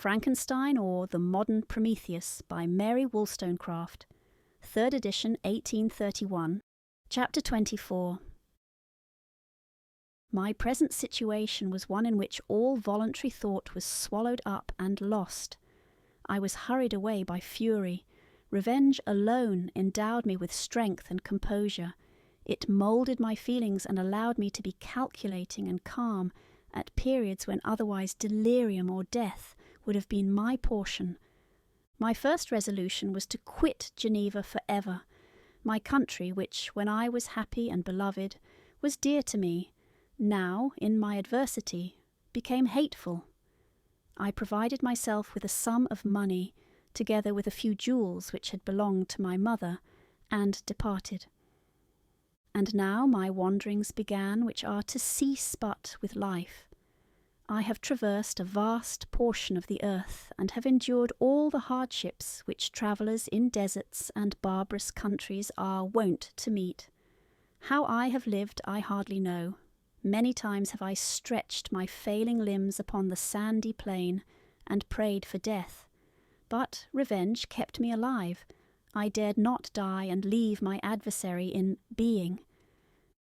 Frankenstein or the Modern Prometheus by Mary Wollstonecraft, 3rd edition, 1831, Chapter 24. My present situation was one in which all voluntary thought was swallowed up and lost. I was hurried away by fury. Revenge alone endowed me with strength and composure. It moulded my feelings and allowed me to be calculating and calm at periods when otherwise delirium or death would have been my portion. My first resolution was to quit Geneva forever, my country which, when I was happy and beloved, was dear to me, now, in my adversity, became hateful. I provided myself with a sum of money, together with a few jewels which had belonged to my mother, and departed. And now my wanderings began, which are to cease but with life. I have traversed a vast portion of the earth, and have endured all the hardships which travellers in deserts and barbarous countries are wont to meet. How I have lived I hardly know. Many times have I stretched my failing limbs upon the sandy plain, and prayed for death. But revenge kept me alive. I dared not die and leave my adversary in being.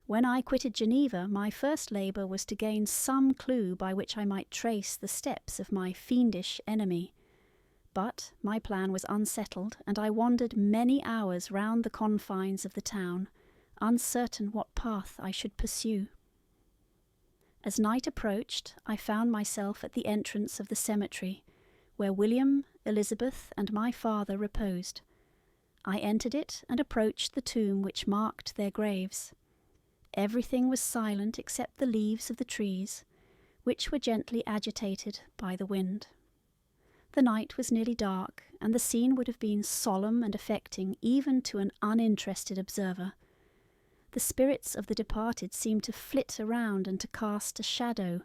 When I quitted Geneva, my first labour was to gain some clue by which I might trace the steps of my fiendish enemy. But my plan was unsettled, and I wandered many hours round the confines of the town, uncertain what path I should pursue. As night approached, I found myself at the entrance of the cemetery, where William, Elizabeth, and my father reposed. I entered it and approached the tomb which marked their graves. Everything was silent except the leaves of the trees, which were gently agitated by the wind. The night was nearly dark, and the scene would have been solemn and affecting even to an uninterested observer. The spirits of the departed seemed to flit around and to cast a shadow,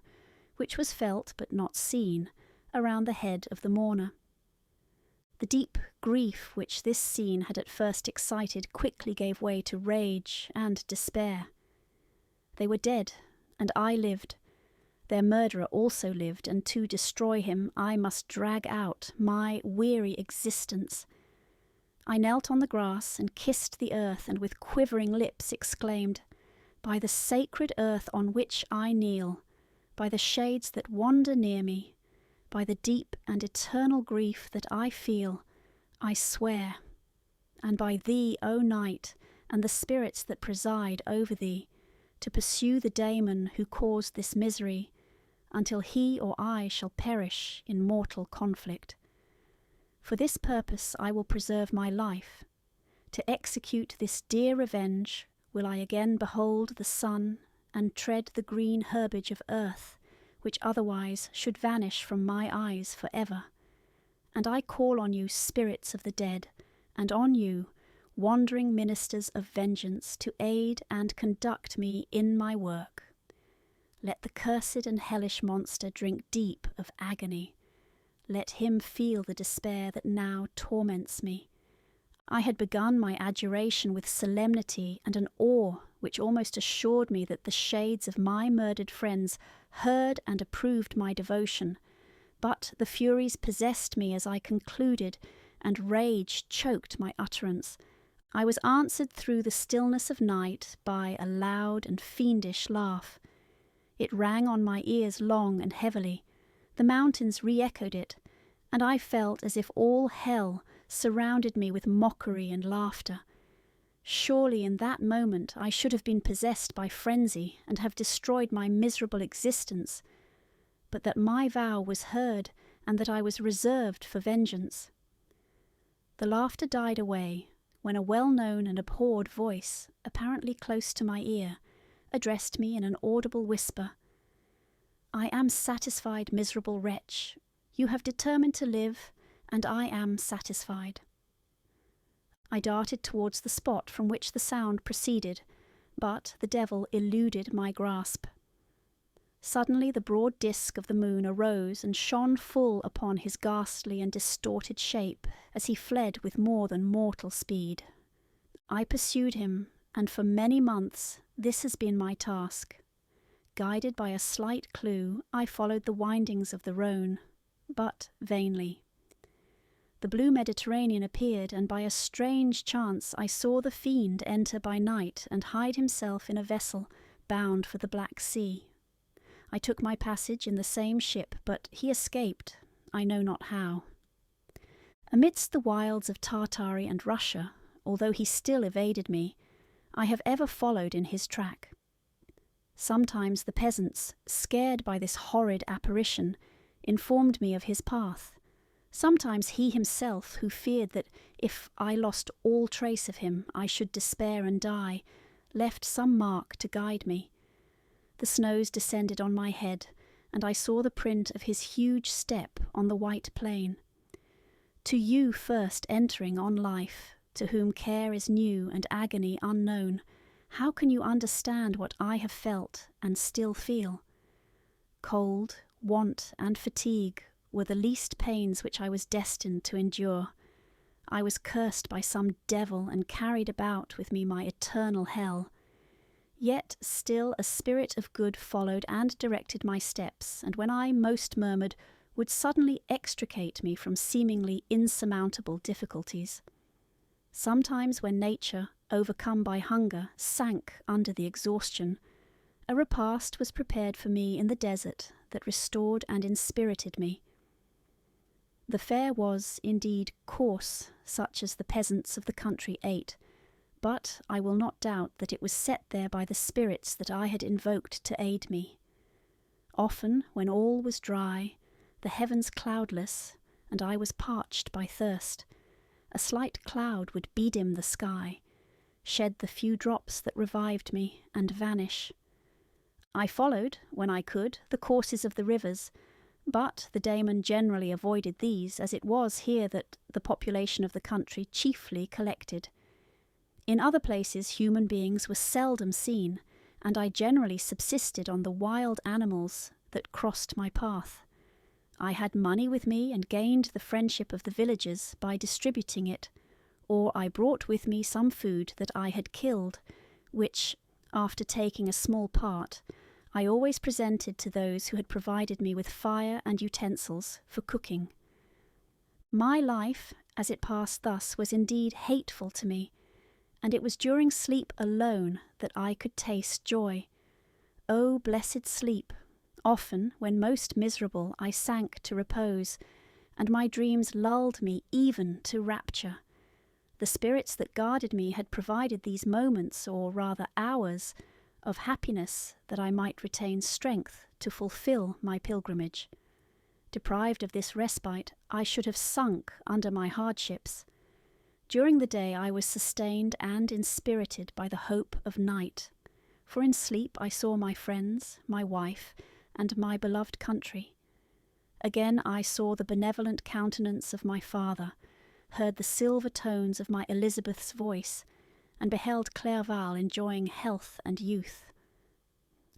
which was felt but not seen, around the head of the mourner. The deep grief which this scene had at first excited quickly gave way to rage and despair. They were dead, and I lived. Their murderer also lived, and to destroy him I must drag out my weary existence. I knelt on the grass and kissed the earth, and with quivering lips exclaimed, "By the sacred earth on which I kneel, by the shades that wander near me, by the deep and eternal grief that I feel, I swear, and by thee, O night, and the spirits that preside over thee, to pursue the daemon who caused this misery, until he or I shall perish in mortal conflict. For this purpose I will preserve my life. To execute this dear revenge will I again behold the sun and tread the green herbage of earth, which otherwise should vanish from my eyes for ever. And I call on you, spirits of the dead, and on you, wandering ministers of vengeance, to aid and conduct me in my work. Let the cursed and hellish monster drink deep of agony. Let him feel the despair that now torments me. I had begun my adjuration with solemnity and an awe which almost assured me that the shades of my murdered friends heard and approved my devotion, but the furies possessed me as I concluded, and rage choked my utterance. I was answered through the stillness of night by a loud and fiendish laugh. It rang on my ears long and heavily. The mountains re-echoed it, and I felt as if all hell surrounded me with mockery and laughter. Surely in that moment I should have been possessed by frenzy and have destroyed my miserable existence, but that my vow was heard and that I was reserved for vengeance. The laughter died away when a well-known and abhorred voice, apparently close to my ear, addressed me in an audible whisper. "I am satisfied, miserable wretch. You have determined to live, and I am satisfied." I darted towards the spot from which the sound proceeded, but the devil eluded my grasp. Suddenly the broad disk of the moon arose and shone full upon his ghastly and distorted shape as he fled with more than mortal speed. I pursued him, and for many months this has been my task. Guided by a slight clue, I followed the windings of the Rhône. but vainly. The blue Mediterranean appeared, and by a strange chance I saw the fiend enter by night and hide himself in a vessel bound for the Black Sea. I took my passage in the same ship, but he escaped, I know not how. Amidst the wilds of Tartary and Russia, although he still evaded me, I have ever followed in his track. Sometimes the peasants, scared by this horrid apparition, informed me of his path. Sometimes he himself, who feared that if I lost all trace of him I should despair and die, left some mark to guide me. The snows descended on my head, and I saw the print of his huge step on the white plain. To you first entering on life, to whom care is new and agony unknown, how can you understand what I have felt and still feel? Cold, want, and fatigue were the least pains which I was destined to endure. I was cursed by some devil and carried about with me my eternal hell. Yet still a spirit of good followed and directed my steps, and when I most murmured, would suddenly extricate me from seemingly insurmountable difficulties. Sometimes when nature, overcome by hunger, sank under the exhaustion, a repast was prepared for me in the desert that restored and inspirited me. The fare was, indeed, coarse, such as the peasants of the country ate, but I will not doubt that it was set there by the spirits that I had invoked to aid me. Often, when all was dry, the heavens cloudless, and I was parched by thirst, a slight cloud would bedim the sky, shed the few drops that revived me, and vanish. I followed, when I could, the courses of the rivers, but the daemon generally avoided these, as it was here that the population of the country chiefly collected. In other places human beings were seldom seen, and I generally subsisted on the wild animals that crossed my path. I had money with me and gained the friendship of the villagers by distributing it, or I brought with me some food that I had killed, which, after taking a small part, I always presented to those who had provided me with fire and utensils for cooking. My life, as it passed thus, was indeed hateful to me, and it was during sleep alone that I could taste joy. O blessed sleep! Often, when most miserable, I sank to repose, and my dreams lulled me even to rapture. The spirits that guarded me had provided these moments, or rather hours, of happiness that I might retain strength to fulfill my pilgrimage. Deprived of this respite, I should have sunk under my hardships. During the day I was sustained and inspirited by the hope of night, for in sleep I saw my friends, my wife, and my beloved country. Again I saw the benevolent countenance of my father, heard the silver tones of my Elizabeth's voice, and beheld Clerval enjoying health and youth.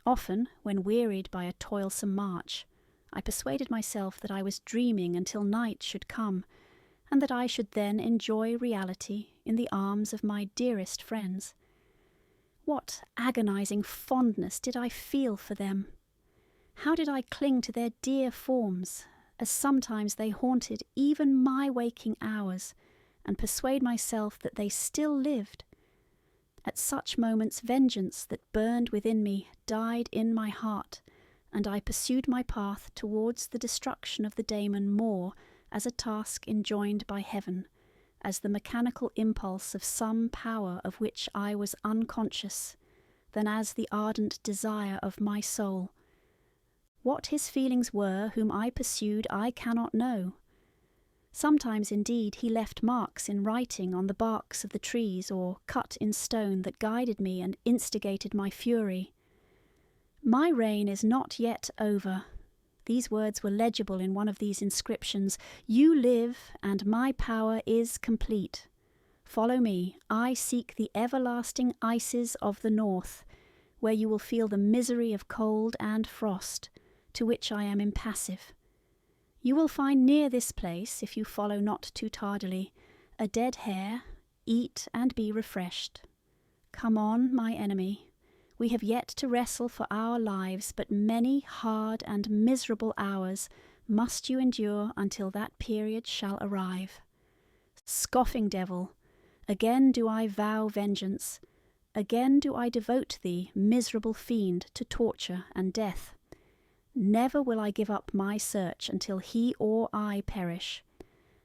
Often, when wearied by a toilsome march, I persuaded myself that I was dreaming until night should come, and that I should then enjoy reality in the arms of my dearest friends. What agonizing fondness did I feel for them! How did I cling to their dear forms, as sometimes they haunted even my waking hours, and persuade myself that they still lived. At such moments vengeance that burned within me died in my heart, and I pursued my path towards the destruction of the daemon more as a task enjoined by heaven, as the mechanical impulse of some power of which I was unconscious, than as the ardent desire of my soul. What his feelings were whom I pursued I cannot know. Sometimes, indeed, he left marks in writing on the barks of the trees, or cut in stone, that guided me and instigated my fury. My reign is not yet over. These words were legible in one of these inscriptions. You live, and my power is complete. Follow me, I seek the everlasting ices of the north, where you will feel the misery of cold and frost, to which I am impassive. You will find near this place, if you follow not too tardily, a dead hare. Eat and be refreshed. Come on, my enemy. We have yet to wrestle for our lives, but many hard and miserable hours must you endure until that period shall arrive. Scoffing devil, again do I vow vengeance, again do I devote thee, miserable fiend, to torture and death. Never will I give up my search until he or I perish.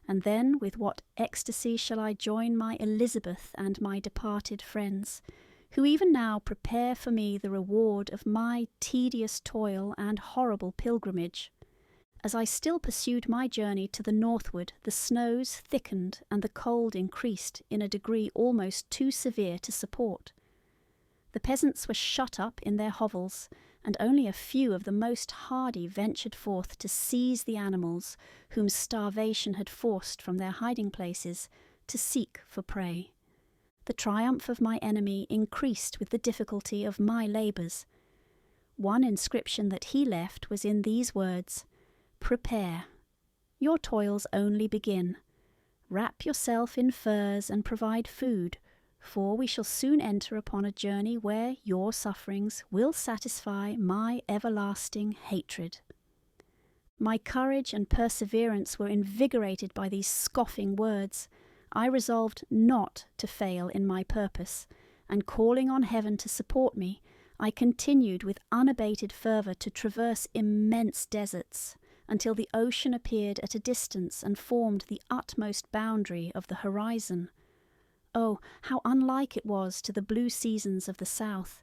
And then with what ecstasy shall I join my Elizabeth and my departed friends, who even now prepare for me the reward of my tedious toil and horrible pilgrimage. As I still pursued my journey to the northward, the snows thickened and the cold increased in a degree almost too severe to support. The peasants were shut up in their hovels, and only a few of the most hardy ventured forth to seize the animals whom starvation had forced from their hiding places to seek for prey. The triumph of my enemy increased with the difficulty of my labours. One inscription that he left was in these words: "Prepare. Your toils only begin. Wrap yourself in furs and provide food, for we shall soon enter upon a journey where your sufferings will satisfy my everlasting hatred." My courage and perseverance were invigorated by these scoffing words. I resolved not to fail in my purpose, and calling on heaven to support me, I continued with unabated fervour to traverse immense deserts, until the ocean appeared at a distance and formed the utmost boundary of the horizon. Oh, how unlike it was to the blue seasons of the south!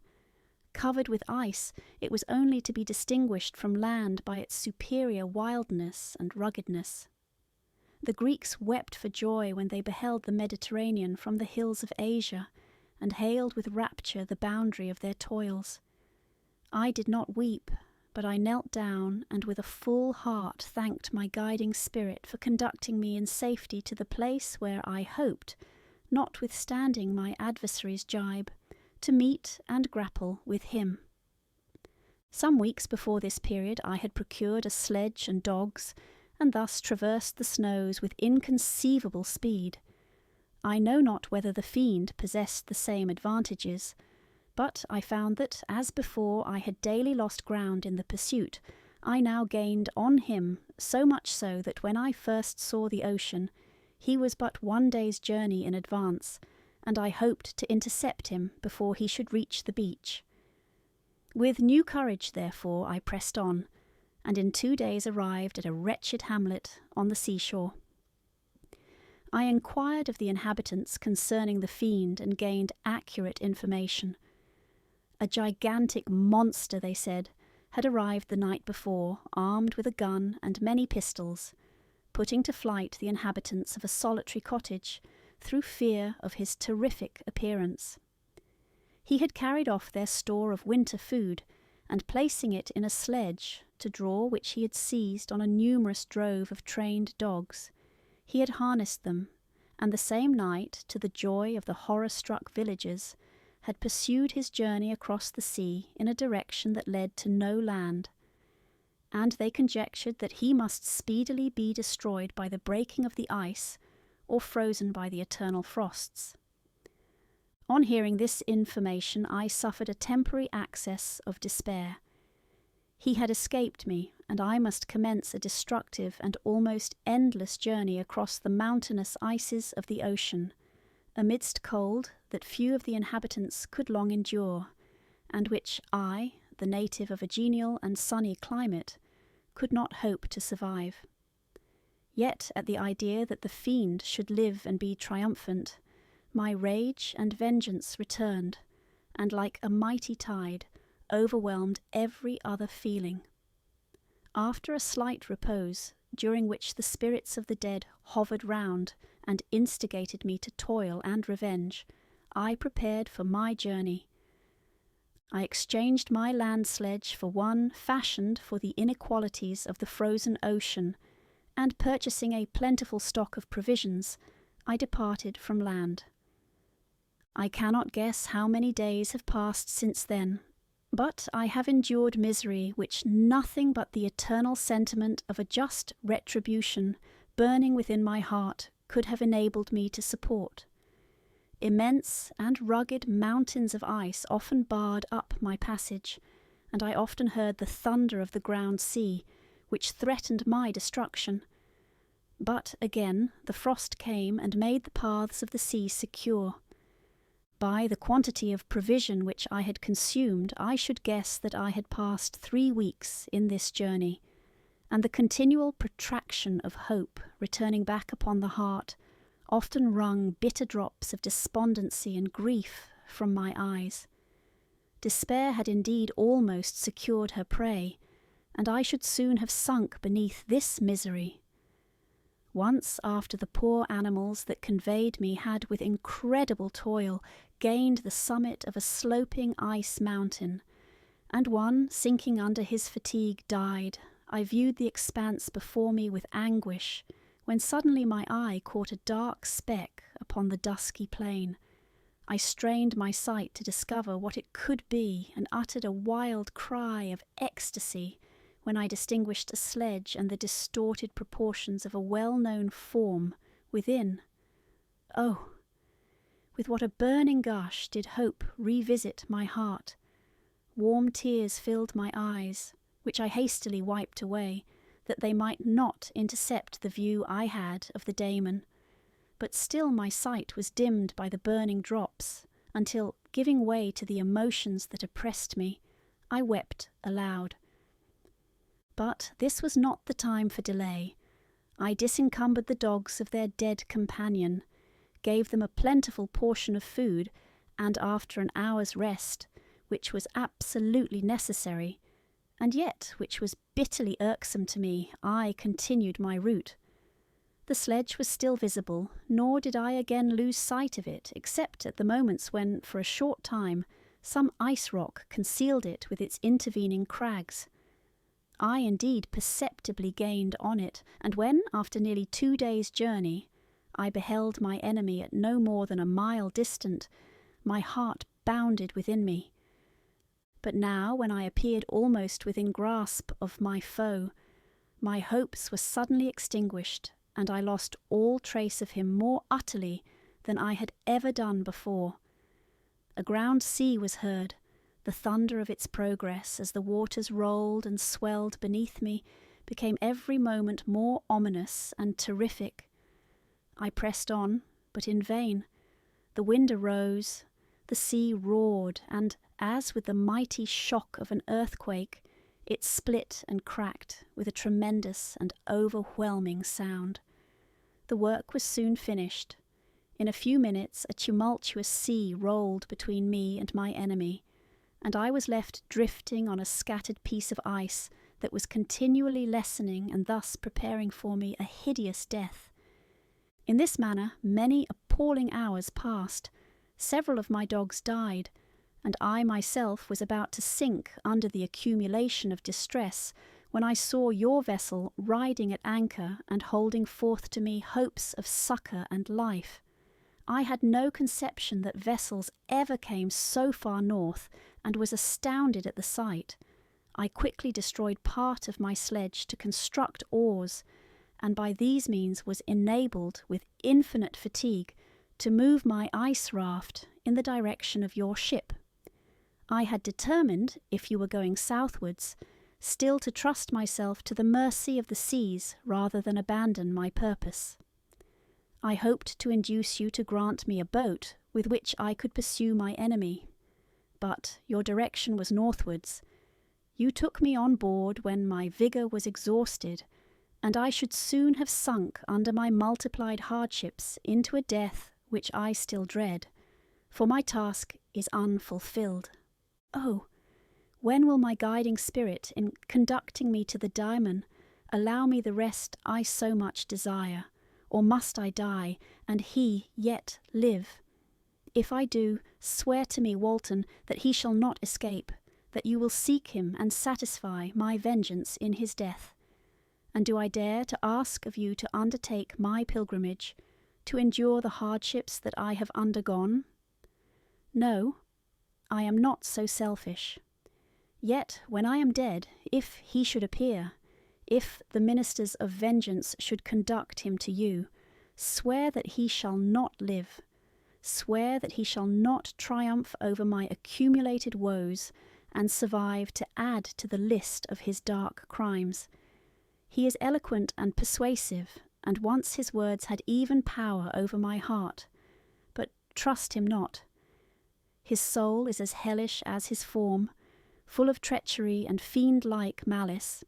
Covered with ice, it was only to be distinguished from land by its superior wildness and ruggedness. The Greeks wept for joy when they beheld the Mediterranean from the hills of Asia, and hailed with rapture the boundary of their toils. I did not weep, but I knelt down and with a full heart thanked my guiding spirit for conducting me in safety to the place where I hoped, notwithstanding my adversary's jibe, to meet and grapple with him. Some weeks before this period I had procured a sledge and dogs, and thus traversed the snows with inconceivable speed. I know not whether the fiend possessed the same advantages, but I found that, as before I had daily lost ground in the pursuit, I now gained on him, so much so that when I first saw the ocean, he was but 1 day's journey in advance, and I hoped to intercept him before he should reach the beach. With new courage, therefore, I pressed on, and in 2 days arrived at a wretched hamlet on the seashore. I inquired of the inhabitants concerning the fiend and gained accurate information. A gigantic monster, they said, had arrived the night before, armed with a gun and many pistols, putting to flight the inhabitants of a solitary cottage through fear of his terrific appearance. He had carried off their store of winter food, and placing it in a sledge, to draw which he had seized on a numerous drove of trained dogs, he had harnessed them, and the same night, to the joy of the horror-struck villagers, had pursued his journey across the sea in a direction that led to no land, and they conjectured that he must speedily be destroyed by the breaking of the ice or frozen by the eternal frosts. On hearing this information, I suffered a temporary access of despair. He had escaped me, and I must commence a destructive and almost endless journey across the mountainous ices of the ocean, amidst cold that few of the inhabitants could long endure, and which I, the native of a genial and sunny climate, could not hope to survive. Yet at the idea that the fiend should live and be triumphant, my rage and vengeance returned, and like a mighty tide, overwhelmed every other feeling. After a slight repose, during which the spirits of the dead hovered round and instigated me to toil and revenge, I prepared for my journey. I exchanged my land sledge for one fashioned for the inequalities of the frozen ocean, and purchasing a plentiful stock of provisions, I departed from land. I cannot guess how many days have passed since then, but I have endured misery which nothing but the eternal sentiment of a just retribution burning within my heart could have enabled me to support. Immense and rugged mountains of ice often barred up my passage, and I often heard the thunder of the ground sea, which threatened my destruction. But again the frost came and made the paths of the sea secure. By the quantity of provision which I had consumed, I should guess that I had passed 3 weeks in this journey, and the continual protraction of hope returning back upon the heart often wrung bitter drops of despondency and grief from my eyes. Despair had indeed almost secured her prey, and I should soon have sunk beneath this misery. Once after the poor animals that conveyed me had with incredible toil gained the summit of a sloping ice mountain, and one, sinking under his fatigue, died, I viewed the expanse before me with anguish, when suddenly my eye caught a dark speck upon the dusky plain. I strained my sight to discover what it could be, and uttered a wild cry of ecstasy when I distinguished a sledge and the distorted proportions of a well-known form within. Oh, with what a burning gush did hope revisit my heart! Warm tears filled my eyes, which I hastily wiped away, that they might not intercept the view I had of the daemon. But still my sight was dimmed by the burning drops, until, giving way to the emotions that oppressed me, I wept aloud. But this was not the time for delay. I disencumbered the dogs of their dead companion, gave them a plentiful portion of food, and after an hour's rest, which was absolutely necessary, and yet which was bitterly irksome to me, I continued my route. The sledge was still visible, nor did I again lose sight of it, except at the moments when, for a short time, some ice rock concealed it with its intervening crags. I indeed perceptibly gained on it, and when, after nearly 2 days' journey, I beheld my enemy at no more than a mile distant, my heart bounded within me. But now, when I appeared almost within grasp of my foe, my hopes were suddenly extinguished, and I lost all trace of him more utterly than I had ever done before. A ground sea was heard, the thunder of its progress, as the waters rolled and swelled beneath me, became every moment more ominous and terrific. I pressed on, but in vain. The wind arose, the sea roared, and, as with the mighty shock of an earthquake, it split and cracked with a tremendous and overwhelming sound. The work was soon finished. In a few minutes a tumultuous sea rolled between me and my enemy, and I was left drifting on a scattered piece of ice that was continually lessening and thus preparing for me a hideous death. In this manner many appalling hours passed. Several of my dogs died, and I myself was about to sink under the accumulation of distress when I saw your vessel riding at anchor and holding forth to me hopes of succour and life. I had no conception that vessels ever came so far north, and was astounded at the sight. I quickly destroyed part of my sledge to construct oars, and by these means was enabled, with infinite fatigue, to move my ice raft in the direction of your ship. I had determined, if you were going southwards, still to trust myself to the mercy of the seas rather than abandon my purpose. I hoped to induce you to grant me a boat with which I could pursue my enemy, but your direction was northwards. You took me on board when my vigour was exhausted, and I should soon have sunk under my multiplied hardships into a death which I still dread, for my task is unfulfilled. Oh, when will my guiding spirit, in conducting me to the daemon, allow me the rest I so much desire? Or must I die, and he yet live? If I do, swear to me, Walton, that he shall not escape, that you will seek him and satisfy my vengeance in his death. And do I dare to ask of you to undertake my pilgrimage, to endure the hardships that I have undergone? No, I am not so selfish. Yet when I am dead, if he should appear, if the ministers of vengeance should conduct him to you, swear that he shall not live. Swear that he shall not triumph over my accumulated woes and survive to add to the list of his dark crimes. He is eloquent and persuasive, and once his words had even power over my heart. But trust him not. His soul is as hellish as his form, full of treachery and fiend-like malice.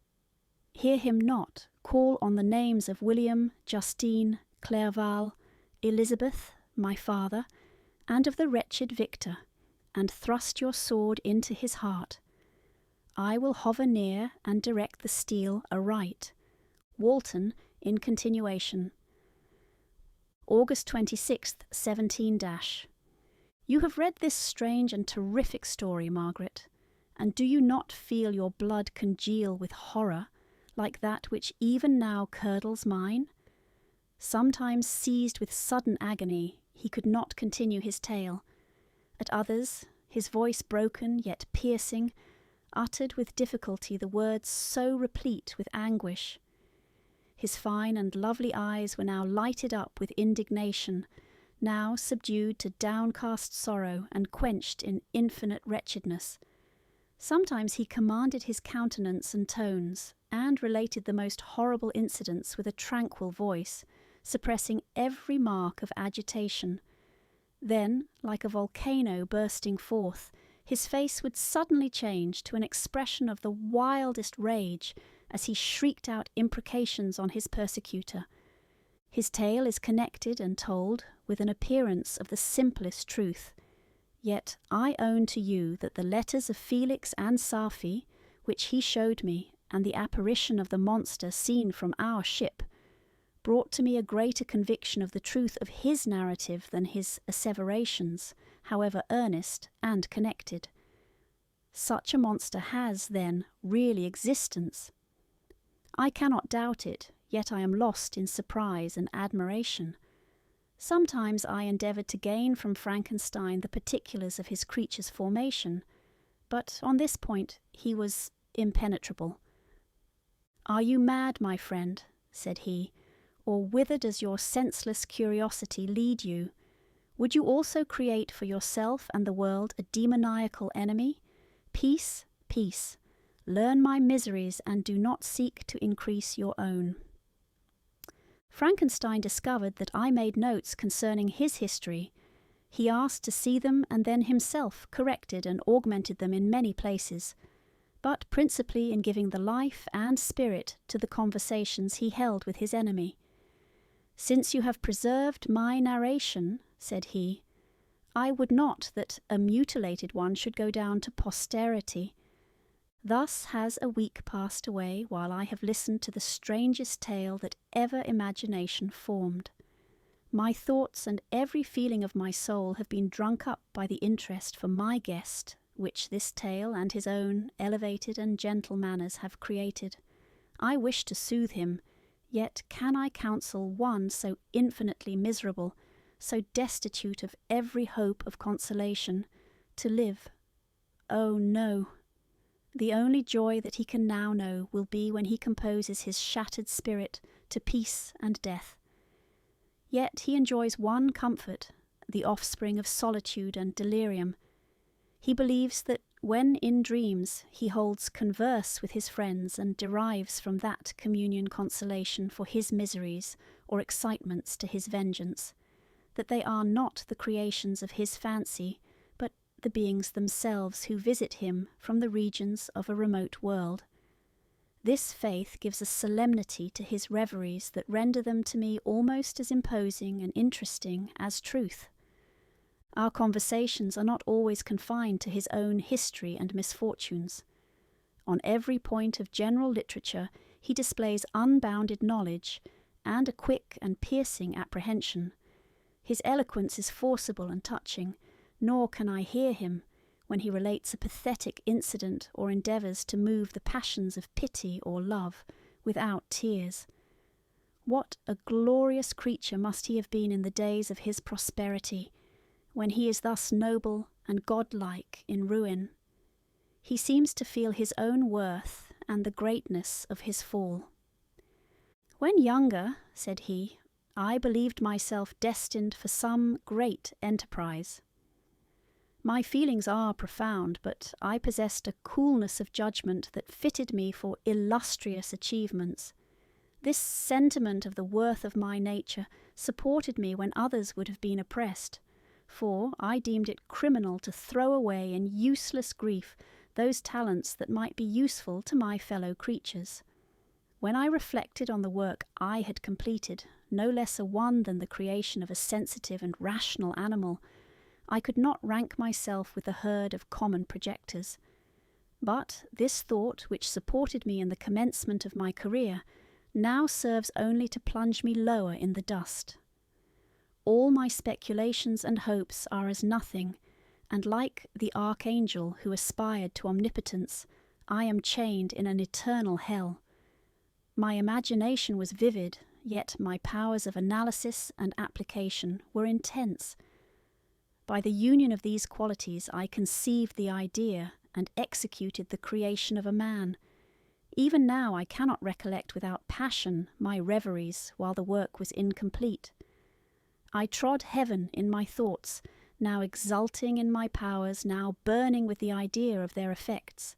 Hear him not call on the names of William, Justine, Clerval, Elizabeth, my father, and of the wretched Victor, and thrust your sword into his heart. I will hover near and direct the steel aright. Walton, in continuation. August 26th, 17 — You have read this strange and terrific story, Margaret, and do you not feel your blood congeal with horror, like that which even now curdles mine? Sometimes seized with sudden agony, he could not continue his tale. At others, his voice broken yet piercing, uttered with difficulty the words so replete with anguish. His fine and lovely eyes were now lighted up with indignation, now subdued to downcast sorrow and quenched in infinite wretchedness. Sometimes he commanded his countenance and tones, and related the most horrible incidents with a tranquil voice, suppressing every mark of agitation. Then, like a volcano bursting forth, his face would suddenly change to an expression of the wildest rage as he shrieked out imprecations on his persecutor. His tale is connected and told with an appearance of the simplest truth. Yet I own to you that the letters of Felix and Safie, which he showed me, and the apparition of the monster seen from our ship, brought to me a greater conviction of the truth of his narrative than his asseverations, however earnest and connected. Such a monster has, then, really existence. I cannot doubt it, yet I am lost in surprise and admiration. Sometimes I endeavoured to gain from Frankenstein the particulars of his creature's formation, but on this point he was impenetrable. "Are you mad, my friend?" said he, "or whither does your senseless curiosity lead you? Would you also create for yourself and the world a demoniacal enemy? Peace, peace. Learn my miseries and do not seek to increase your own." Frankenstein discovered that I made notes concerning his history. He asked to see them and then himself corrected and augmented them in many places, but principally in giving the life and spirit to the conversations he held with his enemy. "Since you have preserved my narration," said he, "I would not that a mutilated one should go down to posterity. Thus has a week passed away while I have listened to the strangest tale that ever imagination formed. My thoughts and every feeling of my soul have been drunk up by the interest for my guest, which this tale and his own elevated and gentle manners have created. I wish to soothe him, yet can I counsel one so infinitely miserable, so destitute of every hope of consolation, to live? Oh, no! The only joy that he can now know will be when he composes his shattered spirit to peace and death. Yet he enjoys one comfort, the offspring of solitude and delirium. He believes that when in dreams he holds converse with his friends and derives from that communion consolation for his miseries or excitements to his vengeance, that they are not the creations of his fancy, but the beings themselves who visit him from the regions of a remote world. This faith gives a solemnity to his reveries that render them to me almost as imposing and interesting as truth. Our conversations are not always confined to his own history and misfortunes. On every point of general literature he displays unbounded knowledge and a quick and piercing apprehension. His eloquence is forcible and touching, nor can I hear him, when he relates a pathetic incident or endeavours to move the passions of pity or love, without tears. What a glorious creature must he have been in the days of his prosperity, when he is thus noble and godlike in ruin. He seems to feel his own worth and the greatness of his fall. "When younger," said he, "I believed myself destined for some great enterprise. My feelings are profound, but I possessed a coolness of judgment that fitted me for illustrious achievements. This sentiment of the worth of my nature supported me when others would have been oppressed, for I deemed it criminal to throw away in useless grief those talents that might be useful to my fellow creatures. When I reflected on the work I had completed, no less a one than the creation of a sensitive and rational animal, I could not rank myself with the herd of common projectors. But this thought, which supported me in the commencement of my career, now serves only to plunge me lower in the dust. All my speculations and hopes are as nothing, and like the archangel who aspired to omnipotence, I am chained in an eternal hell. My imagination was vivid, yet my powers of analysis and application were intense. By the union of these qualities I conceived the idea and executed the creation of a man. Even now I cannot recollect without passion my reveries while the work was incomplete. I trod heaven in my thoughts, now exulting in my powers, now burning with the idea of their effects.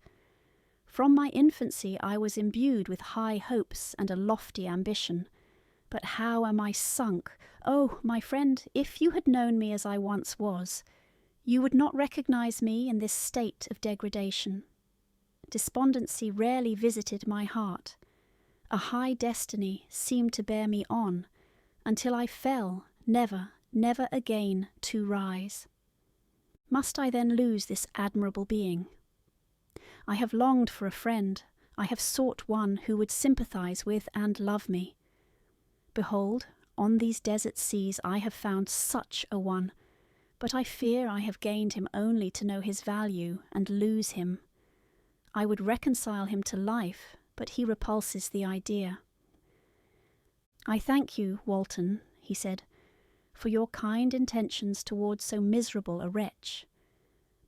From my infancy I was imbued with high hopes and a lofty ambition. But how am I sunk? Oh, my friend, if you had known me as I once was, you would not recognize me in this state of degradation. Despondency rarely visited my heart. A high destiny seemed to bear me on, until I fell, never, never again to rise. Must I then lose this admirable being? I have longed for a friend. I have sought one who would sympathize with and love me. Behold, on these desert seas I have found such a one, but I fear I have gained him only to know his value and lose him. I would reconcile him to life, but he repulses the idea. I thank you, Walton, he said, for your kind intentions towards so miserable a wretch.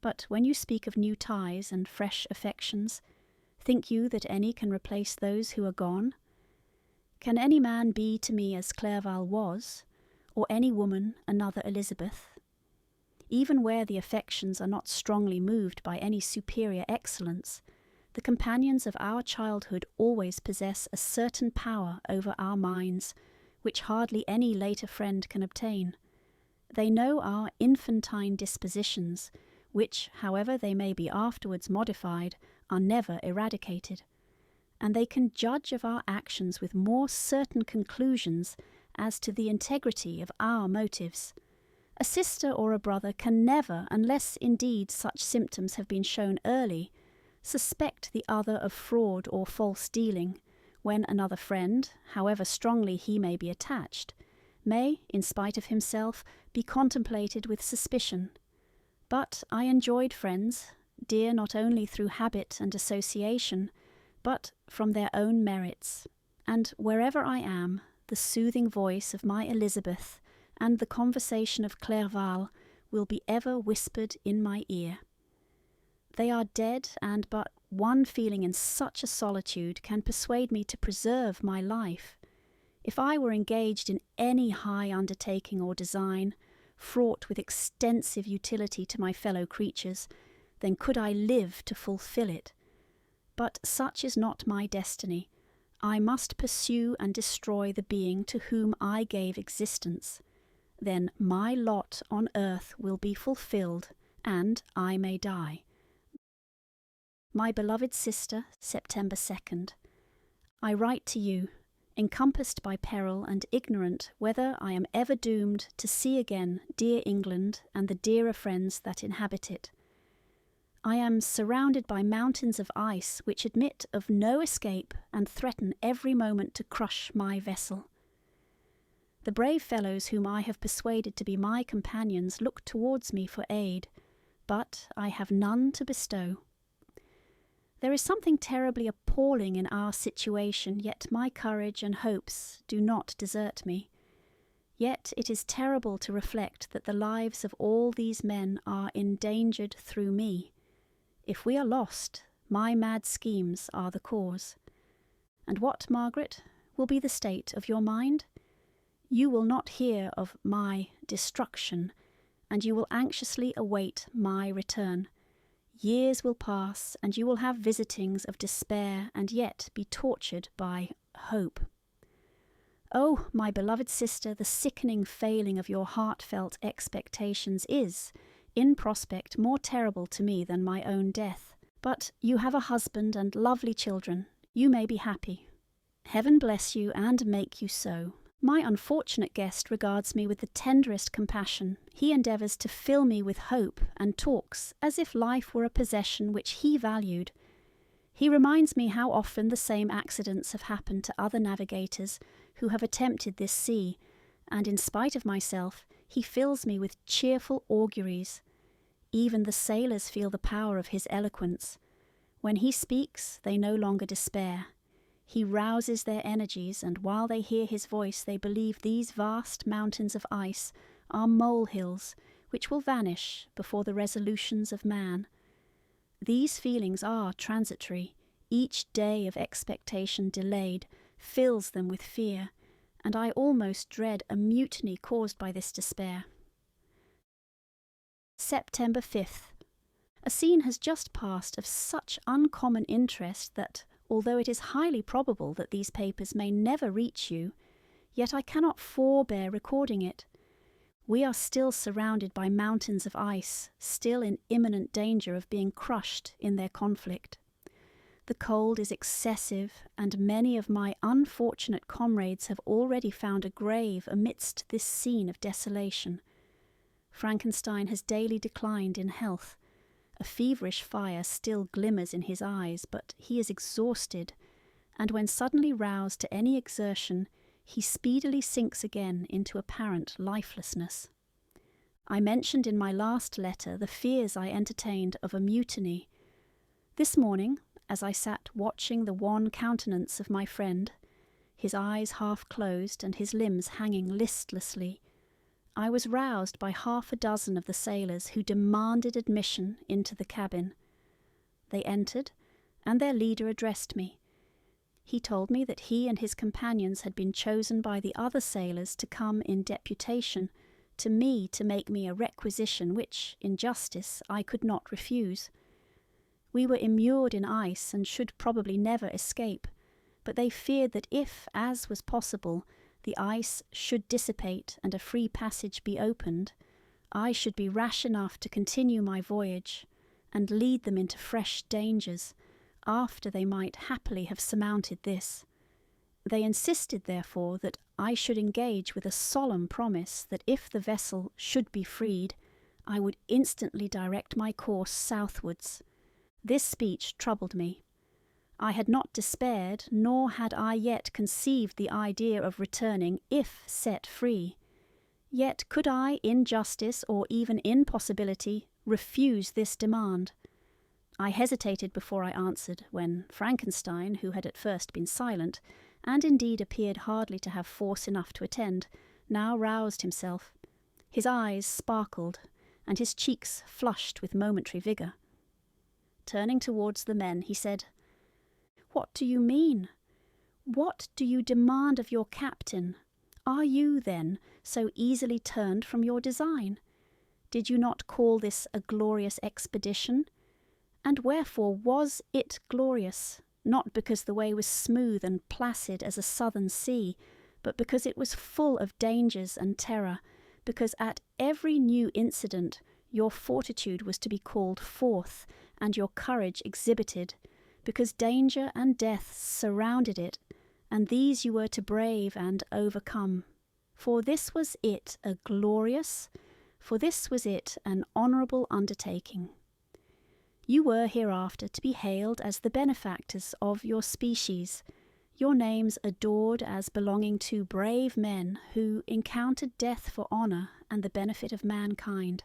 But when you speak of new ties and fresh affections, think you that any can replace those who are gone? Can any man be to me as Clerval was, or any woman another Elizabeth? Even where the affections are not strongly moved by any superior excellence, the companions of our childhood always possess a certain power over our minds, which hardly any later friend can obtain. They know our infantine dispositions, which, however they may be afterwards modified, are never eradicated. And they can judge of our actions with more certain conclusions as to the integrity of our motives. A sister or a brother can never, unless indeed such symptoms have been shown early, suspect the other of fraud or false dealing, when another friend, however strongly he may be attached, may, in spite of himself, be contemplated with suspicion. But I enjoyed friends, dear not only through habit and association, but from their own merits, and wherever I am, the soothing voice of my Elizabeth and the conversation of Clerval will be ever whispered in my ear. They are dead, and but one feeling in such a solitude can persuade me to preserve my life. If I were engaged in any high undertaking or design, fraught with extensive utility to my fellow creatures, then could I live to fulfil it. But such is not my destiny. I must pursue and destroy the being to whom I gave existence. Then my lot on earth will be fulfilled, and I may die. My beloved sister, September 2nd. I write to you, encompassed by peril and ignorant whether I am ever doomed to see again dear England and the dearer friends that inhabit it. I am surrounded by mountains of ice which admit of no escape and threaten every moment to crush my vessel. The brave fellows whom I have persuaded to be my companions look towards me for aid, but I have none to bestow. There is something terribly appalling in our situation, yet my courage and hopes do not desert me. Yet it is terrible to reflect that the lives of all these men are endangered through me. If we are lost, my mad schemes are the cause. And what, Margaret, will be the state of your mind? You will not hear of my destruction, and you will anxiously await my return. Years will pass, and you will have visitings of despair, and yet be tortured by hope. Oh, my beloved sister, the sickening failing of your heartfelt expectations is, in prospect, more terrible to me than my own death. But you have a husband and lovely children. You may be happy. Heaven bless you and make you so. My unfortunate guest regards me with the tenderest compassion. He endeavours to fill me with hope and talks as if life were a possession which he valued. He reminds me how often the same accidents have happened to other navigators who have attempted this sea, and in spite of myself, he fills me with cheerful auguries. Even the sailors feel the power of his eloquence. When he speaks, they no longer despair. He rouses their energies, and while they hear his voice, they believe these vast mountains of ice are molehills which will vanish before the resolutions of man. These feelings are transitory. Each day of expectation delayed fills them with fear, and I almost dread a mutiny caused by this despair. September 5th. A scene has just passed of such uncommon interest that, although it is highly probable that these papers may never reach you, yet I cannot forbear recording it. We are still surrounded by mountains of ice, still in imminent danger of being crushed in their conflict. The cold is excessive, and many of my unfortunate comrades have already found a grave amidst this scene of desolation. Frankenstein has daily declined in health. A feverish fire still glimmers in his eyes, but he is exhausted, and when suddenly roused to any exertion, he speedily sinks again into apparent lifelessness. I mentioned in my last letter the fears I entertained of a mutiny. This morning, as I sat watching the wan countenance of my friend, his eyes half closed and his limbs hanging listlessly, I was roused by half a dozen of the sailors who demanded admission into the cabin. They entered, and their leader addressed me. He told me that he and his companions had been chosen by the other sailors to come in deputation to me to make me a requisition which, in justice, I could not refuse. We were immured in ice and should probably never escape, but they feared that if, as was possible, the ice should dissipate and a free passage be opened, I should be rash enough to continue my voyage and lead them into fresh dangers after they might happily have surmounted this. They insisted, therefore, that I should engage with a solemn promise that if the vessel should be freed, I would instantly direct my course southwards. This speech troubled me. I had not despaired, nor had I yet conceived the idea of returning if set free. Yet could I, in justice or even in possibility, refuse this demand? I hesitated before I answered, when Frankenstein, who had at first been silent, and indeed appeared hardly to have force enough to attend, now roused himself. His eyes sparkled, and his cheeks flushed with momentary vigour. Turning towards the men, he said, "What do you mean? What do you demand of your captain? Are you, then, so easily turned from your design? Did you not call this a glorious expedition? And wherefore was it glorious? Not because the way was smooth and placid as a southern sea, but because it was full of dangers and terror, because at every new incident your fortitude was to be called forth, and your courage exhibited, because danger and death surrounded it, and these you were to brave and overcome. For this was it an honourable undertaking. You were hereafter to be hailed as the benefactors of your species, your names adored as belonging to brave men who encountered death for honour and the benefit of mankind.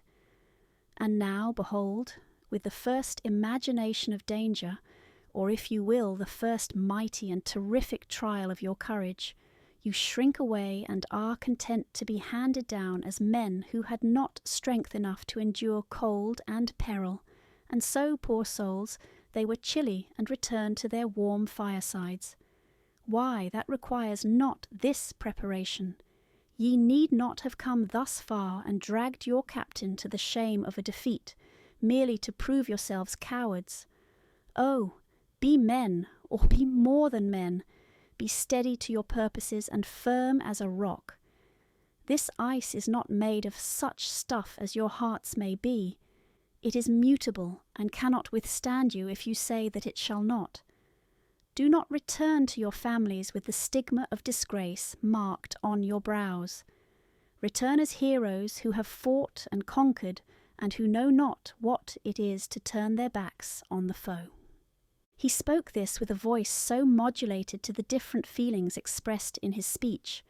And now, behold, with the first imagination of danger, or if you will, the first mighty and terrific trial of your courage, you shrink away and are content to be handed down as men who had not strength enough to endure cold and peril, and so, poor souls, they were chilly and returned to their warm firesides. Why, that requires not this preparation. Ye need not have come thus far and dragged your captain to the shame of a defeat, merely to prove yourselves cowards. Oh, be men, or be more than men. be steady to your purposes and firm as a rock. This ice is not made of such stuff as your hearts may be. It is mutable and cannot withstand you if you say that it shall not. Do not return to your families with the stigma of disgrace marked on your brows. Return as heroes who have fought and conquered, and who know not what it is to turn their backs on the foe." He spoke this with a voice so modulated to the different feelings expressed in his speech,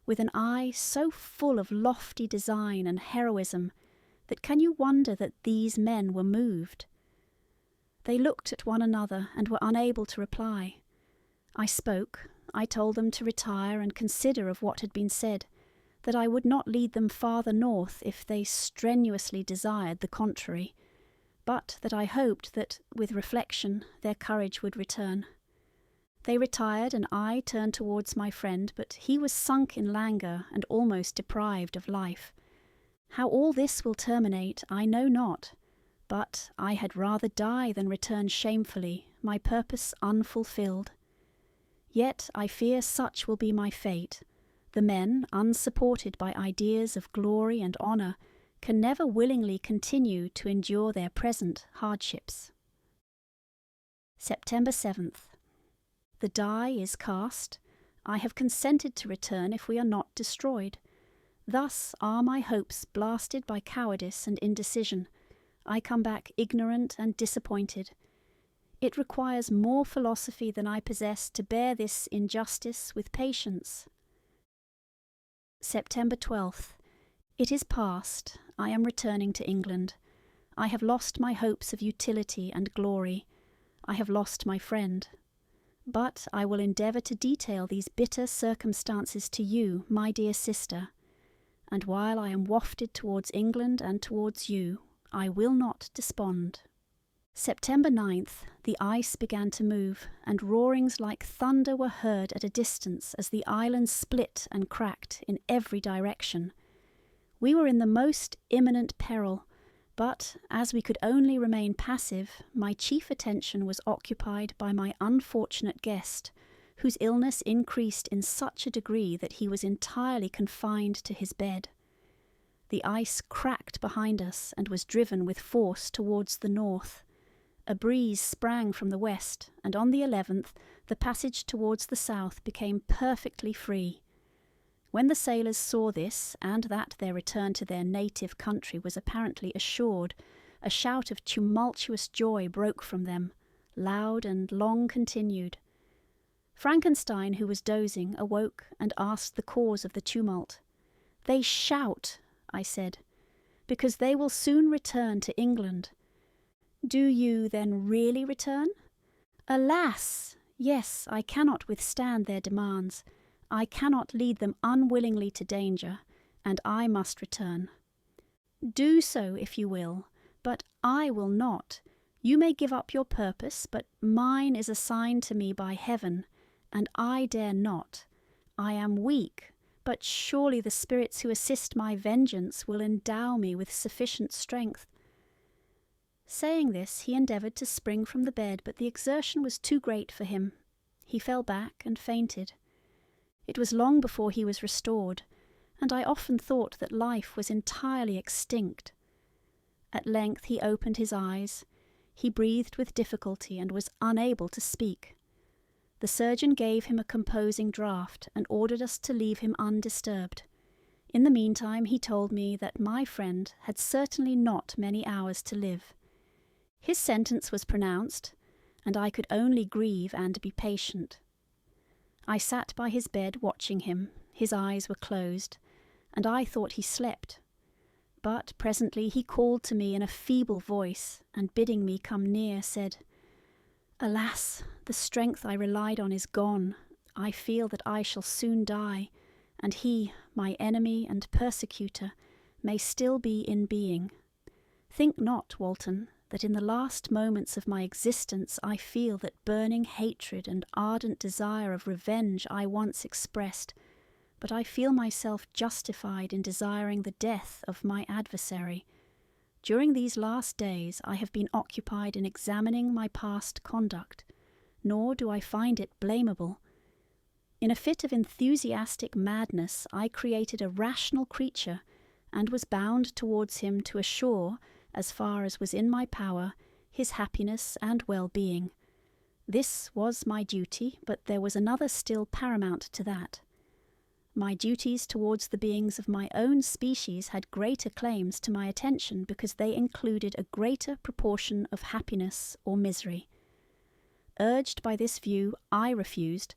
with an eye so full of lofty design and heroism, that can you wonder that these men were moved? They looked at one another and were unable to reply. I spoke. I told them to retire and consider of what had been said, that I would not lead them farther north if they strenuously desired the contrary, but that I hoped that, with reflection, their courage would return. They retired, and I turned towards my friend, but he was sunk in languor and almost deprived of life. How all this will terminate I know not, but I had rather die than return shamefully, my purpose unfulfilled. Yet I fear such will be my fate. The men, unsupported by ideas of glory and honour, can never willingly continue to endure their present hardships. September 7th. The die is cast. I have consented to return if we are not destroyed. Thus are my hopes blasted by cowardice and indecision. I come back ignorant and disappointed. It requires more philosophy than I possess to bear this injustice with patience. September 12th. It is past. I am returning to England. I have lost my hopes of utility and glory. I have lost my friend. But I will endeavour to detail these bitter circumstances to you, my dear sister, and while I am wafted towards England and towards you, I will not despond. September 9th, the ice began to move, and roarings like thunder were heard at a distance as the island split and cracked in every direction. We were in the most imminent peril, but as we could only remain passive, my chief attention was occupied by my unfortunate guest, whose illness increased in such a degree that he was entirely confined to his bed. The ice cracked behind us and was driven with force towards the north. A breeze sprang from the west, and on the 11th the passage towards the south became perfectly free. When the sailors saw this, and that their return to their native country was apparently assured, a shout of tumultuous joy broke from them, loud and long continued. Frankenstein, who was dozing, awoke and asked the cause of the tumult. "They shout," I said, "because they will soon return to England." "Do you then really return?" "Alas! Yes, I cannot withstand their demands. I cannot lead them unwillingly to danger, and I must return." "Do so if you will, but I will not. You may give up your purpose, but mine is assigned to me by heaven, and I dare not. I am weak, but surely the spirits who assist my vengeance will endow me with sufficient strength." Saying this, he endeavoured to spring from the bed, but the exertion was too great for him. He fell back and fainted. It was long before he was restored, and I often thought that life was entirely extinct. At length he opened his eyes. He breathed with difficulty and was unable to speak. The surgeon gave him a composing draught and ordered us to leave him undisturbed. In the meantime he told me that my friend had certainly not many hours to live. His sentence was pronounced, and I could only grieve and be patient. I sat by his bed watching him. His eyes were closed, and I thought he slept. But presently he called to me in a feeble voice, and bidding me come near, said, "Alas, the strength I relied on is gone. I feel that I shall soon die, and he, my enemy and persecutor, may still be in being. Think not, Walton, that in the last moments of my existence I feel that burning hatred and ardent desire of revenge I once expressed, but I feel myself justified in desiring the death of my adversary. During these last days I have been occupied in examining my past conduct, nor do I find it blamable. In a fit of enthusiastic madness, I created a rational creature, and was bound towards him to assure, as far as was in my power, his happiness and well-being. This was my duty, but there was another still paramount to that. My duties towards the beings of my own species had greater claims to my attention because they included a greater proportion of happiness or misery. Urged by this view, I refused,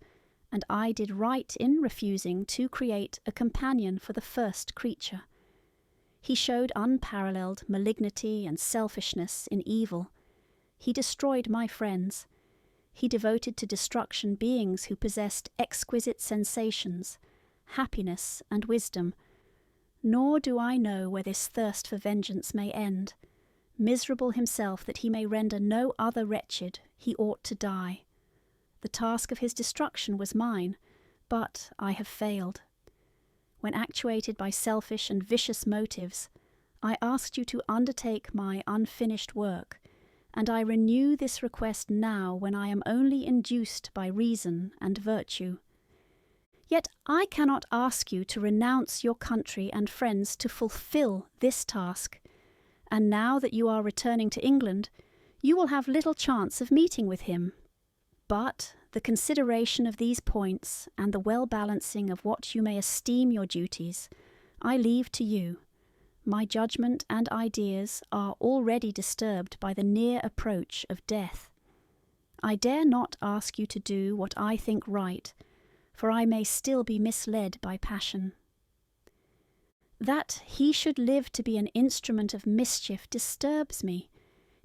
and I did right in refusing to create a companion for the first creature. He showed unparalleled malignity and selfishness in evil. He destroyed my friends. He devoted to destruction beings who possessed exquisite sensations, happiness and wisdom. Nor do I know where this thirst for vengeance may end. Miserable himself that he may render no other wretched, he ought to die. The task of his destruction was mine, but I have failed. When actuated by selfish and vicious motives, I asked you to undertake my unfinished work, and I renew this request now when I am only induced by reason and virtue. Yet I cannot ask you to renounce your country and friends to fulfil this task, and now that you are returning to England, you will have little chance of meeting with him. But the consideration of these points, and the well-balancing of what you may esteem your duties, I leave to you. My judgment and ideas are already disturbed by the near approach of death. I dare not ask you to do what I think right, for I may still be misled by passion. That he should live to be an instrument of mischief disturbs me.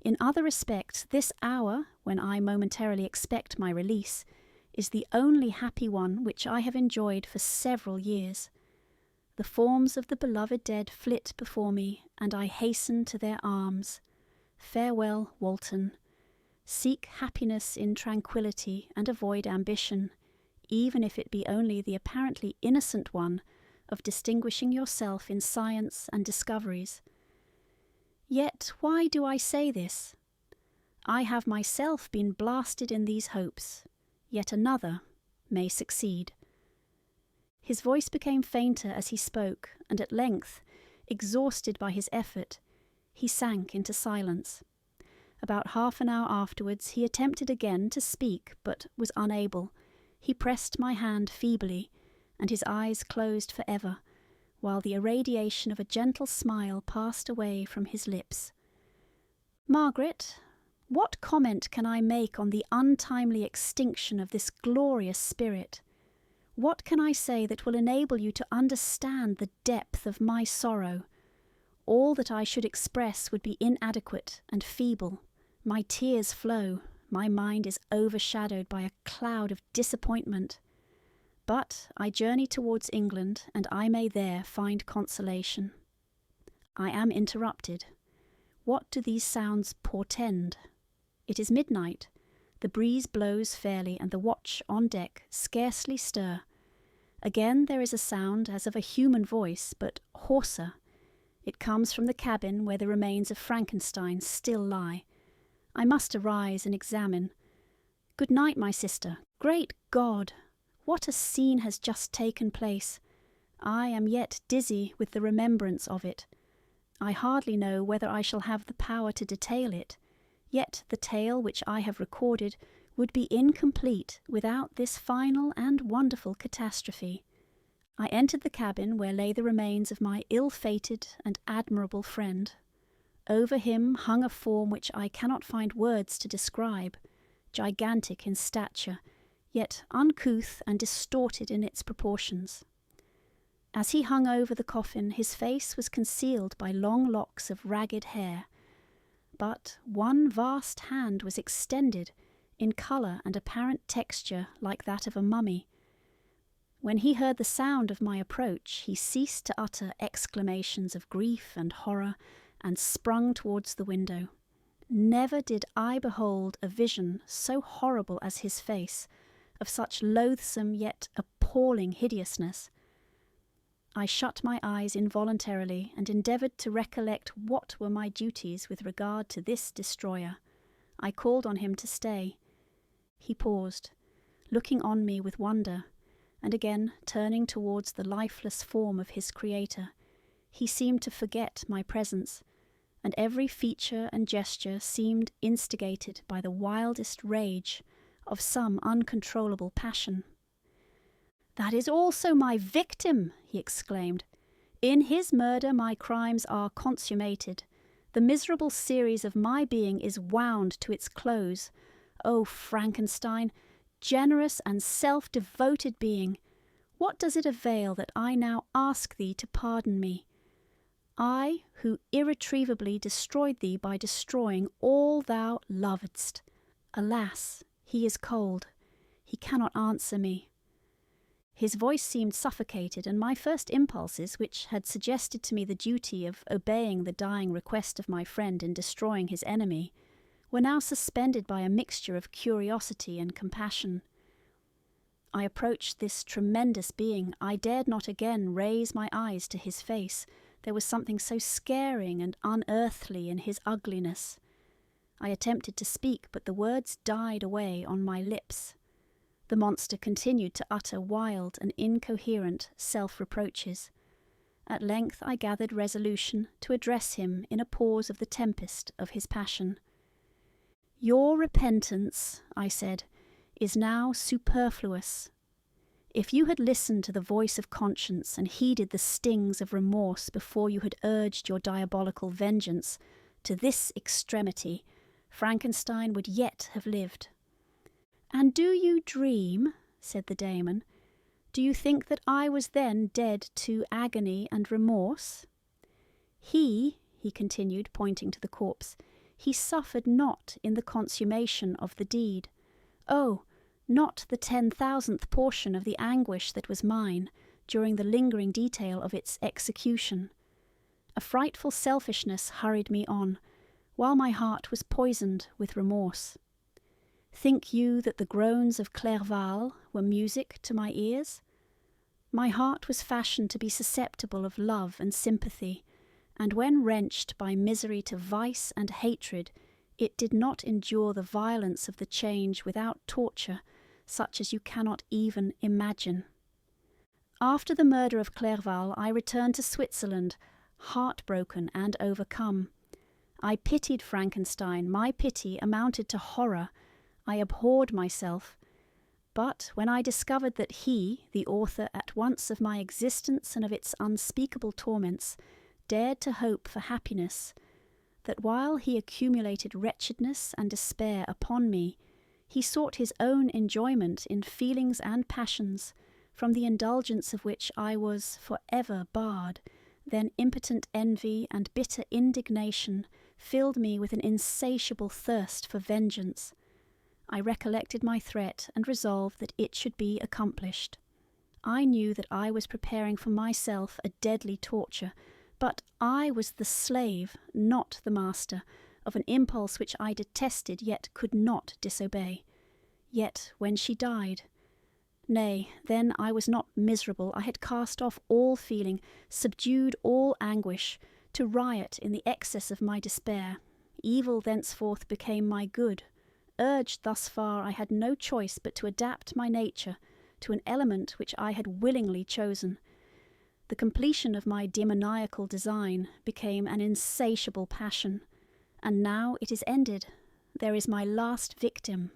In other respects, this hour, when I momentarily expect my release, is the only happy one which I have enjoyed for several years. The forms of the beloved dead flit before me, and I hasten to their arms. Farewell, Walton. Seek happiness in tranquillity and avoid ambition, even if it be only the apparently innocent one of distinguishing yourself in science and discoveries. Yet why do I say this? I have myself been blasted in these hopes, yet another may succeed. His voice became fainter as he spoke, and at length, exhausted by his effort, he sank into silence. About half an hour afterwards he attempted again to speak, but was unable. He pressed my hand feebly, and his eyes closed for ever, while the irradiation of a gentle smile passed away from his lips. Margaret, what comment can I make on the untimely extinction of this glorious spirit? What can I say that will enable you to understand the depth of my sorrow? All that I should express would be inadequate and feeble. My tears flow, my mind is overshadowed by a cloud of disappointment. But I journey towards England, and I may there find consolation. I am interrupted. What do these sounds portend? It is midnight. The breeze blows fairly, and the watch on deck scarcely stir. Again there is a sound as of a human voice, but hoarser. It comes from the cabin where the remains of Frankenstein still lie. I must arise and examine. Good night, my sister. Great God! What a scene has just taken place! I am yet dizzy with the remembrance of it. I hardly know whether I shall have the power to detail it, yet the tale which I have recorded would be incomplete without this final and wonderful catastrophe. I entered the cabin where lay the remains of my ill-fated and admirable friend. Over him hung a form which I cannot find words to describe, gigantic in stature, yet uncouth and distorted in its proportions. As he hung over the coffin, his face was concealed by long locks of ragged hair, but one vast hand was extended, in colour and apparent texture like that of a mummy. When he heard the sound of my approach, he ceased to utter exclamations of grief and horror, and sprung towards the window. Never did I behold a vision so horrible as his face, of such loathsome yet appalling hideousness. I shut my eyes involuntarily and endeavoured to recollect what were my duties with regard to this destroyer. I called on him to stay. He paused, looking on me with wonder, and again turning towards the lifeless form of his creator, he seemed to forget my presence, and every feature and gesture seemed instigated by the wildest rage of some uncontrollable passion. "That is also my victim!" he exclaimed. "In his murder my crimes are consummated. The miserable series of my being is wound to its close. O Frankenstein, generous and self-devoted being, what does it avail that I now ask thee to pardon me? I, who irretrievably destroyed thee by destroying all thou lovedst. Alas, he is cold. He cannot answer me." His voice seemed suffocated, and my first impulses, which had suggested to me the duty of obeying the dying request of my friend in destroying his enemy, were now suspended by a mixture of curiosity and compassion. I approached this tremendous being. I dared not again raise my eyes to his face. There was something so scaring and unearthly in his ugliness. I attempted to speak, but the words died away on my lips. The monster continued to utter wild and incoherent self-reproaches. At length I gathered resolution to address him in a pause of the tempest of his passion. "Your repentance," I said, "is now superfluous. If you had listened to the voice of conscience and heeded the stings of remorse before you had urged your diabolical vengeance to this extremity, Frankenstein would yet have lived." "And do you dream," said the daemon, "do you think that I was then dead to agony and remorse? He continued, pointing to the corpse, "he suffered not in the consummation of the deed. Oh, not the 10,000th portion of the anguish that was mine during the lingering detail of its execution. A frightful selfishness hurried me on, while my heart was poisoned with remorse. Think you that the groans of Clerval were music to my ears? My heart was fashioned to be susceptible of love and sympathy, and when wrenched by misery to vice and hatred, it did not endure the violence of the change without torture, such as you cannot even imagine. After the murder of Clerval, I returned to Switzerland, heartbroken and overcome. I pitied Frankenstein. My pity amounted to horror. I abhorred myself. But when I discovered that he, the author at once of my existence and of its unspeakable torments, dared to hope for happiness, that while he accumulated wretchedness and despair upon me, he sought his own enjoyment in feelings and passions, from the indulgence of which I was for ever barred, then impotent envy and bitter indignation filled me with an insatiable thirst for vengeance. I recollected my threat and resolved that it should be accomplished. I knew that I was preparing for myself a deadly torture, but I was the slave, not the master, of an impulse which I detested yet could not disobey. Yet when she died, nay, then I was not miserable. I had cast off all feeling, subdued all anguish, to riot in the excess of my despair. Evil thenceforth became my good. Urged thus far, I had no choice but to adapt my nature to an element which I had willingly chosen. The completion of my demoniacal design became an insatiable passion, and now it is ended. There is my last victim.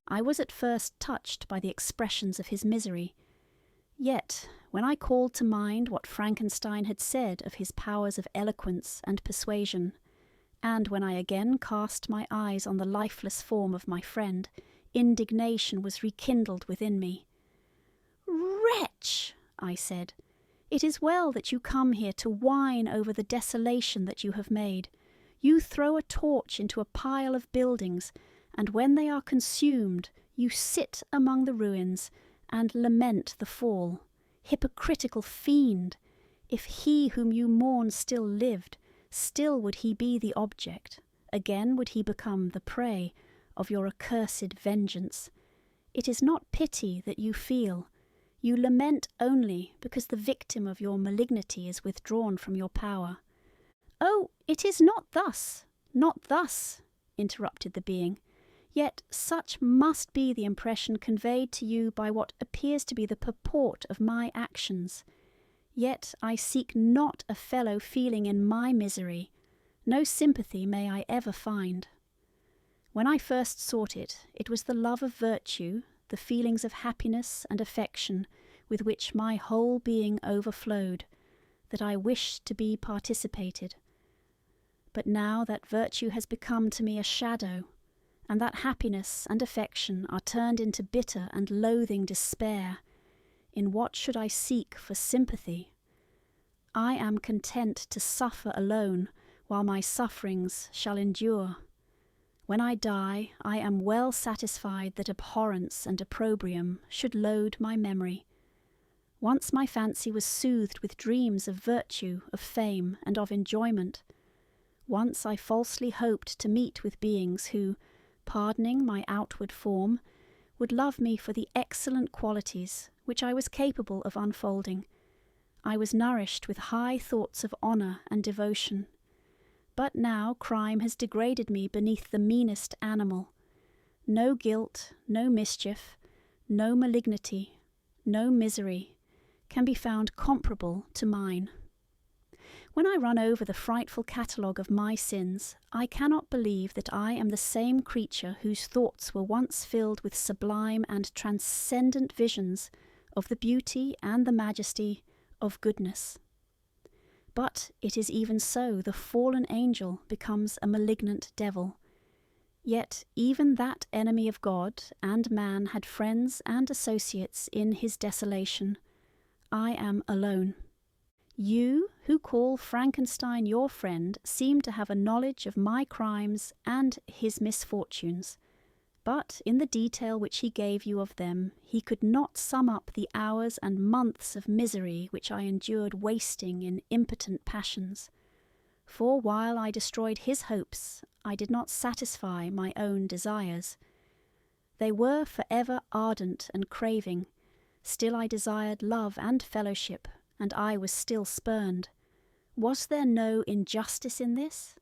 I was at first touched by the expressions of his misery. Yet, when I called to mind what Frankenstein had said of his powers of eloquence and persuasion, and when I again cast my eyes on the lifeless form of my friend, indignation was rekindled within me. "Wretch!" I said, "it is well that you come here to whine over the desolation that you have made. You throw a torch into a pile of buildings, and when they are consumed, you sit among the ruins and lament the fall. Hypocritical fiend! If he whom you mourn still lived, still would he be the object. Again would he become the prey of your accursed vengeance. It is not pity that you feel. You lament only because the victim of your malignity is withdrawn from your power." "Oh, it is not thus, not thus," interrupted the being. Yet such must be the impression conveyed to you by what appears to be the purport of my actions. Yet I seek not a fellow feeling in my misery, no sympathy may I ever find. When I first sought it, it was the love of virtue, the feelings of happiness and affection with which my whole being overflowed, that I wished to be participated. But now that virtue has become to me a shadow, and that happiness and affection are turned into bitter and loathing despair, in what should I seek for sympathy? I am content to suffer alone, while my sufferings shall endure. When I die, I am well satisfied that abhorrence and opprobrium should load my memory. Once my fancy was soothed with dreams of virtue, of fame, and of enjoyment. Once I falsely hoped to meet with beings who, pardoning my outward form, would love me for the excellent qualities which I was capable of unfolding. I was nourished with high thoughts of honour and devotion. But now crime has degraded me beneath the meanest animal. No guilt, no mischief, no malignity, no misery can be found comparable to mine. When I run over the frightful catalogue of my sins, I cannot believe that I am the same creature whose thoughts were once filled with sublime and transcendent visions of the beauty and the majesty of goodness. But it is even so the fallen angel becomes a malignant devil. Yet even that enemy of God and man had friends and associates in his desolation. I am alone. You, who call Frankenstein your friend, seem to have a knowledge of my crimes and his misfortunes. But in the detail which he gave you of them, he could not sum up the hours and months of misery which I endured wasting in impotent passions. For while I destroyed his hopes, I did not satisfy my own desires. They were forever ardent and craving. Still I desired love and fellowship, and I was still spurned. Was there no injustice in this?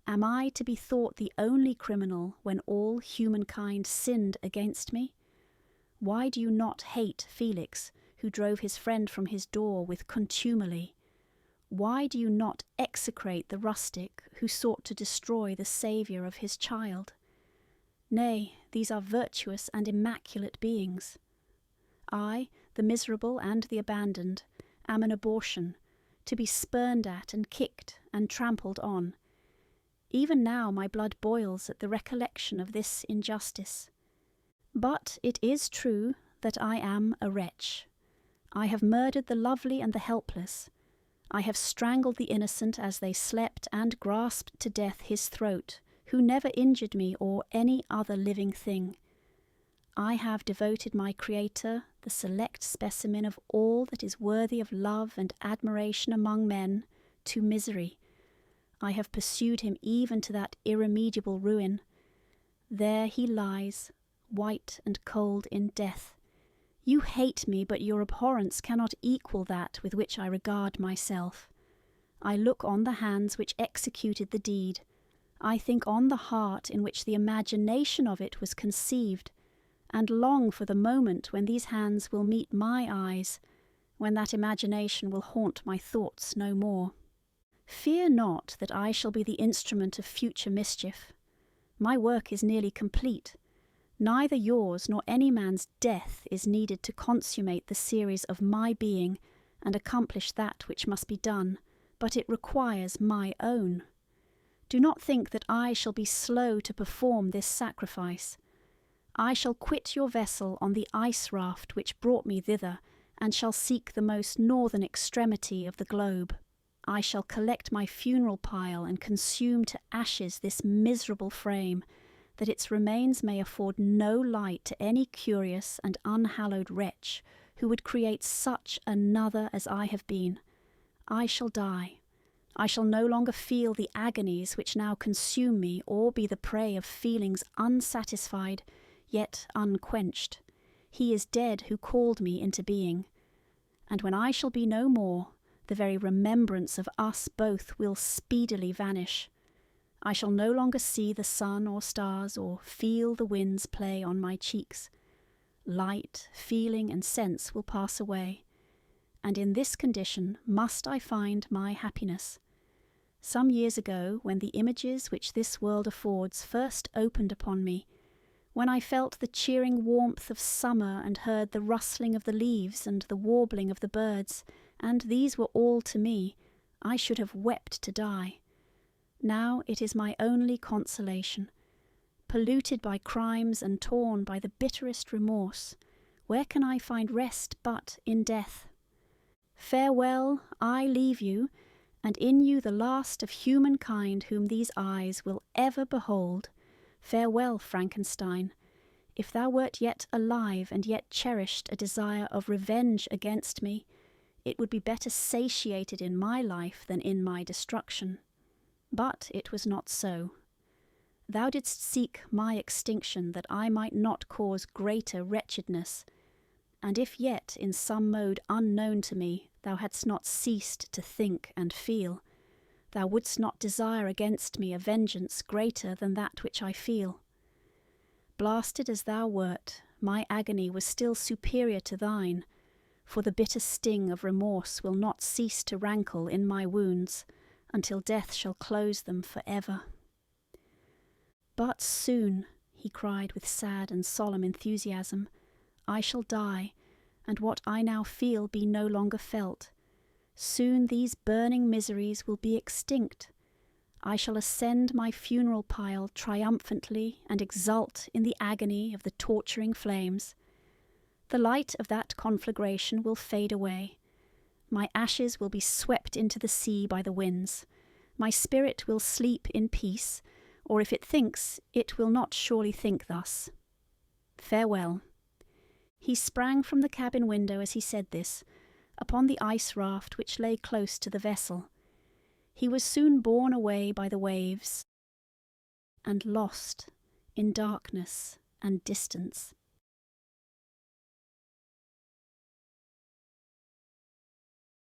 Am I to be thought the only criminal when all humankind sinned against me? Why do you not hate Felix, who drove his friend from his door with contumely? Why do you not execrate the rustic who sought to destroy the saviour of his child? Nay, these are virtuous and immaculate beings. I, the miserable and the abandoned, am an abortion, to be spurned at and kicked and trampled on. Even now my blood boils at the recollection of this injustice. But it is true that I am a wretch. I have murdered the lovely and the helpless. I have strangled the innocent as they slept and grasped to death his throat, who never injured me or any other living thing. I have devoted my Creator, the select specimen of all that is worthy of love and admiration among men, to misery. I have pursued him even to that irremediable ruin. There he lies, white and cold in death. You hate me, but your abhorrence cannot equal that with which I regard myself. I look on the hands which executed the deed. I think on the heart in which the imagination of it was conceived, and long for the moment when these hands will meet my eyes, when that imagination will haunt my thoughts no more. Fear not that I shall be the instrument of future mischief. My work is nearly complete. Neither yours nor any man's death is needed to consummate the series of my being and accomplish that which must be done, but it requires my own. Do not think that I shall be slow to perform this sacrifice. I shall quit your vessel on the ice raft which brought me thither, and shall seek the most northern extremity of the globe. I shall collect my funeral pile and consume to ashes this miserable frame, that its remains may afford no light to any curious and unhallowed wretch who would create such another as I have been. I shall die. I shall no longer feel the agonies which now consume me, or be the prey of feelings unsatisfied, yet unquenched. He is dead who called me into being. And when I shall be no more, the very remembrance of us both will speedily vanish. I shall no longer see the sun or stars or feel the winds play on my cheeks. Light, feeling, and sense will pass away, and in this condition must I find my happiness. Some years ago, when the images which this world affords first opened upon me, when I felt the cheering warmth of summer and heard the rustling of the leaves and the warbling of the birds, and these were all to me, I should have wept to die. Now it is my only consolation. Polluted by crimes and torn by the bitterest remorse, where can I find rest but in death? Farewell, I leave you, and in you the last of humankind whom these eyes will ever behold. Farewell, Frankenstein. If thou wert yet alive and yet cherished a desire of revenge against me, it would be better satiated in my life than in my destruction. But it was not so. Thou didst seek my extinction that I might not cause greater wretchedness, and if yet in some mode unknown to me thou hadst not ceased to think and feel, thou wouldst not desire against me a vengeance greater than that which I feel. Blasted as thou wert, my agony was still superior to thine, for the bitter sting of remorse will not cease to rankle in my wounds until death shall close them for ever. But soon, he cried with sad and solemn enthusiasm, I shall die, and what I now feel be no longer felt. Soon these burning miseries will be extinct. I shall ascend my funeral pile triumphantly and exult in the agony of the torturing flames. The light of that conflagration will fade away. My ashes will be swept into the sea by the winds. My spirit will sleep in peace, or if it thinks, it will not surely think thus. Farewell. He sprang from the cabin window as he said this, upon the ice raft which lay close to the vessel. He was soon borne away by the waves, and lost in darkness and distance.